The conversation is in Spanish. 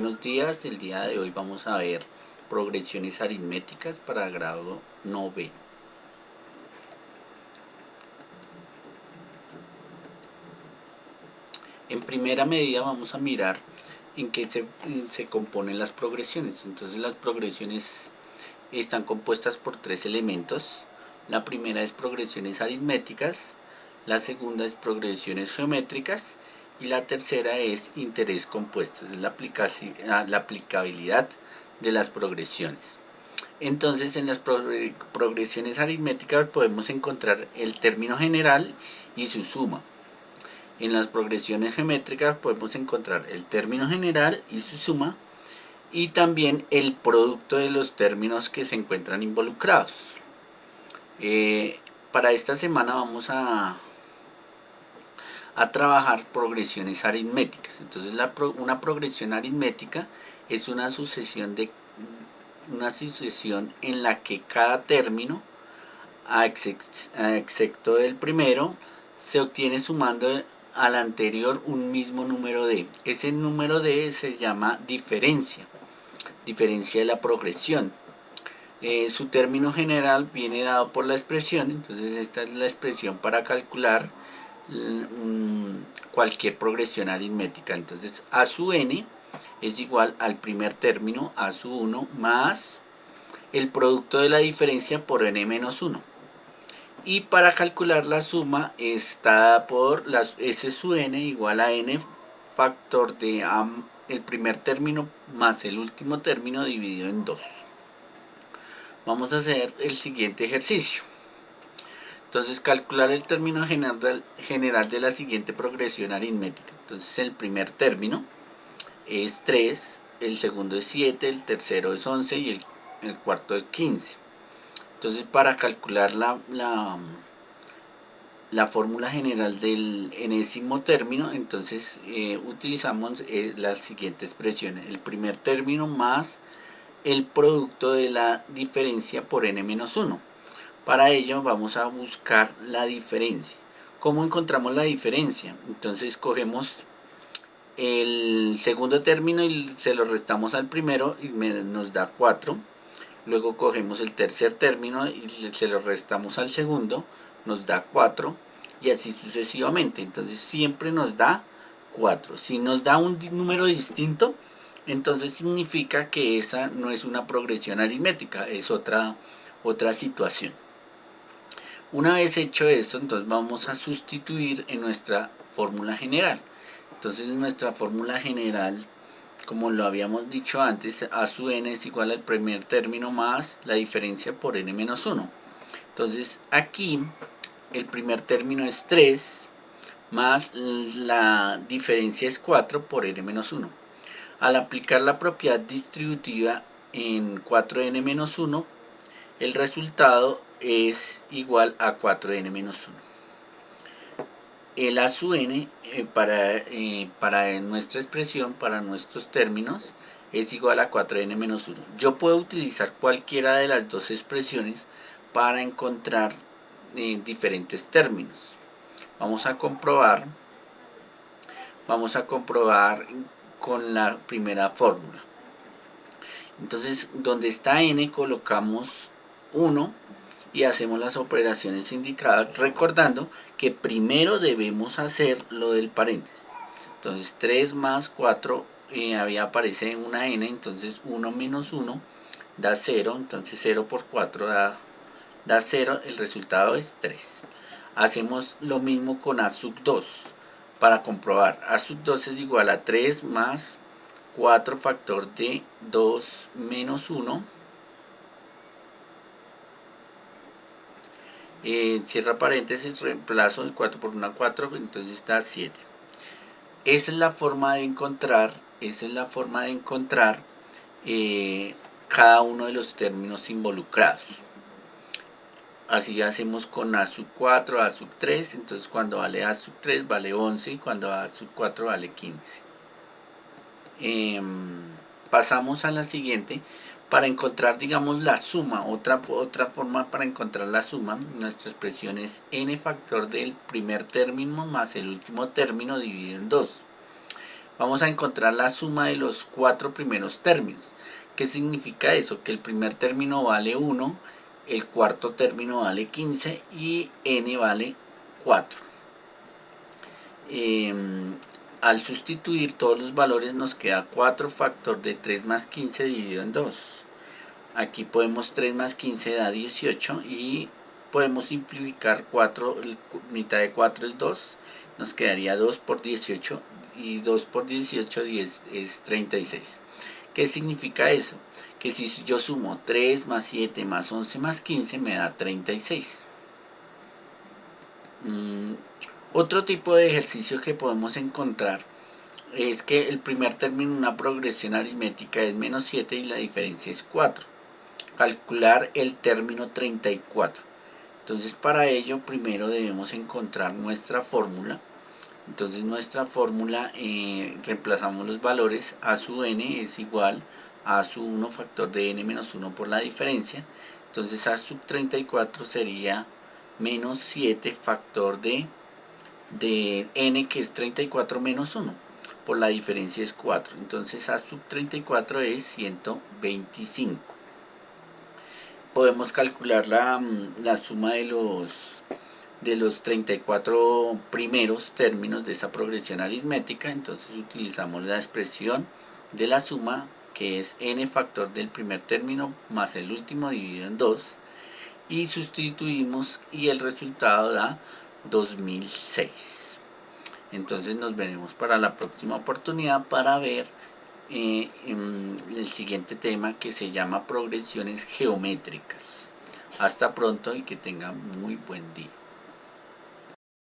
Buenos días, el día de hoy vamos a ver progresiones aritméticas para grado noveno. En primera medida vamos a mirar en qué se componen las progresiones. Entonces las progresiones están compuestas por tres elementos. La primera es progresiones aritméticas, la segunda es progresiones geométricas y la tercera es interés compuesto, es la aplicabilidad de las progresiones. Entonces en las progresiones aritméticas podemos encontrar el término general y su suma. En las progresiones geométricas podemos encontrar el término general y su suma y también el producto de los términos que se encuentran involucrados. Para esta semana vamos a trabajar progresiones aritméticas. Entonces una progresión aritmética es una sucesión en la que cada término, a excepto del primero, se obtiene sumando al anterior un mismo número de. Ese número de se llama diferencia de la progresión. Su término general viene dado por la expresión, entonces esta es la expresión para calcular cualquier progresión aritmética. Entonces a sub n es igual al primer término, a sub 1, más el producto de la diferencia por n menos 1. Y para calcular la suma está por s sub n igual a n factor de el primer término más el último término dividido en 2. Vamos a hacer el siguiente ejercicio. Entonces calcular el término general de la siguiente progresión aritmética. Entonces el primer término es 3, el segundo es 7, el tercero es 11 y el cuarto es 15. Entonces para calcular la fórmula general del enésimo término, entonces utilizamos la siguiente expresión: el primer término más el producto de la diferencia por n-1. Para ello vamos a buscar la diferencia. ¿Cómo encontramos la diferencia? Entonces cogemos el segundo término y se lo restamos al primero y nos da 4. Luego cogemos el tercer término y se lo restamos al segundo, nos da 4, y así sucesivamente. Entonces siempre nos da 4. Si nos da un número distinto, entonces significa que esa no es una progresión aritmética, es otra situación. Una vez hecho esto, entonces vamos a sustituir en nuestra fórmula general. Entonces nuestra fórmula general, como lo habíamos dicho antes, a sub n es igual al primer término más la diferencia por n menos 1. Entonces aquí el primer término es 3 más la diferencia es 4 por n menos 1. Al aplicar la propiedad distributiva en 4n menos 1, el resultado es igual a 4n menos 1. El a sub n para nuestra expresión, para nuestros términos, es igual a 4n menos 1. Yo puedo utilizar cualquiera de las dos expresiones para encontrar diferentes términos. Vamos a comprobar con la primera fórmula. Entonces, donde está n colocamos 1 y hacemos las operaciones indicadas, recordando que primero debemos hacer lo del paréntesis. Entonces 3 más 4, aparece una n, entonces 1 menos 1 da 0, entonces 0 por 4 da 0, el resultado es 3. Hacemos lo mismo con a sub 2 para comprobar. A sub 2 es igual a 3 más 4 factor de 2 menos 1, cierra paréntesis, reemplazo de 4 por 1 4, entonces da 7. Esa es la forma de encontrar cada uno de los términos involucrados. Así hacemos con a sub 4, a sub 3, entonces cuando vale a sub 3 vale 11 y cuando a sub 4 vale 15. Pasamos a la siguiente. Para encontrar, digamos, la suma, otra forma para encontrar la suma, nuestra expresión es n factor del primer término más el último término dividido en 2. Vamos a encontrar la suma de los 4 primeros términos. ¿Qué significa eso? Que el primer término vale 1, el cuarto término vale 15 y n vale 4. Al sustituir todos los valores nos queda 4 factor de 3 más 15 dividido en 2. Aquí podemos 3 más 15 da 18 y podemos simplificar 4, mitad de 4 es 2, nos quedaría 2 por 18 y 2 por 18 es 36. ¿Qué significa eso? Que si yo sumo 3 más 7 más 11 más 15 me da 36. Otro tipo de ejercicio que podemos encontrar es que el primer término de una progresión aritmética es menos 7 y la diferencia es 4. Calcular el término 34. Entonces para ello primero debemos encontrar nuestra fórmula. Entonces nuestra fórmula, reemplazamos los valores, a sub n es igual a sub 1 factor de n menos 1 por la diferencia. Entonces a sub 34 sería menos 7 factor de n, que es 34 menos 1, por la diferencia es 4. Entonces a sub 34 es 125. Podemos calcular la suma de los 34 primeros términos de esa progresión aritmética. Entonces utilizamos la expresión de la suma, que es n factor del primer término más el último dividido en 2, y sustituimos y el resultado da 2006. Entonces nos veremos para la próxima oportunidad para ver el siguiente tema, que se llama progresiones geométricas. Hasta pronto y que tengan muy buen día.